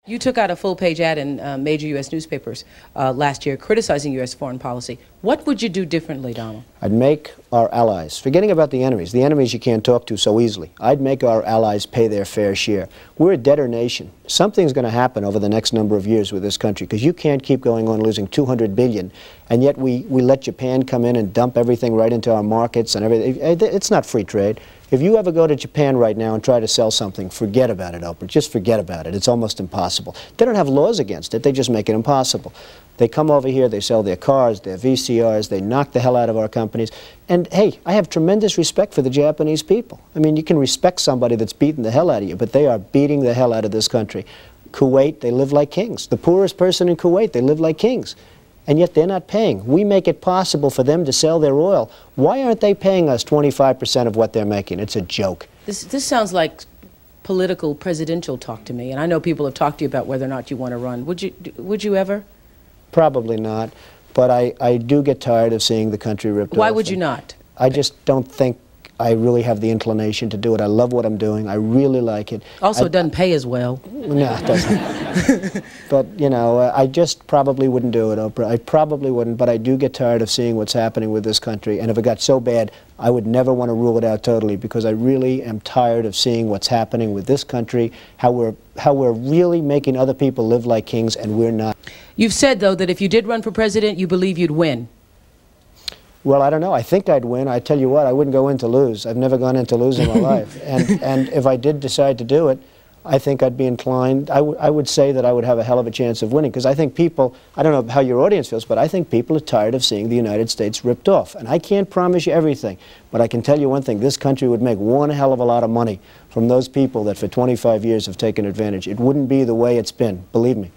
You took out a full-page ad in major U.S. newspapers last year criticizing U.S. foreign policy. What would you do differently, Donald? I'd make our allies, forgetting about the enemies you can't talk to so easily, I'd make our allies pay their fair share. We're a debtor nation. Something's going to happen over the next number of years with this country, because you can't keep going on losing $200 billion, and yet we let Japan come in and dump everything right into our markets and everything. It's not free trade. If you ever go to Japan right now and try to sell something, forget about it, Oprah. Just forget about it. It's almost impossible. They don't have laws against it. They just make it impossible. They come over here, they sell their cars, their VCRs, they knock the hell out of our companies. And hey, I have tremendous respect for the Japanese people. I mean, you can respect somebody that's beating the hell out of you, but they are beating the hell out of this country. Kuwait, they live like kings. The poorest person in Kuwait, they live like kings. And yet they're not paying. We make it possible for them to sell their oil. Why aren't they paying us 25% of what they're making? It's a joke. This sounds like political, presidential talk to me, and I know people have talked to you about whether or not you want to run. Would you ever? Probably not, but I do get tired of seeing the country ripped off. Why would you not? I just don't think I really have the inclination to do it. I love what I'm doing. I really like it. Also, it doesn't pay as well. No, it doesn't. But, you know, I just probably wouldn't do it, Oprah. I probably wouldn't, but I do get tired of seeing what's happening with this country. And if it got so bad, I would never want to rule it out totally, because I really am tired of seeing what's happening with this country, how we're really making other people live like kings, and we're not. You've said, though, that if you did run for president, you believe you'd win. Well, I don't know. I think I'd win. I tell you what, I wouldn't go in to lose. I've never gone in to lose in my life. And if I did decide to do it, I think I'd be inclined, I would say that I would have a hell of a chance of winning, because I think people, I don't know how your audience feels, but I think people are tired of seeing the United States ripped off. And I can't promise you everything, but I can tell you one thing: this country would make one hell of a lot of money from those people that for 25 years have taken advantage. It wouldn't be the way it's been, believe me.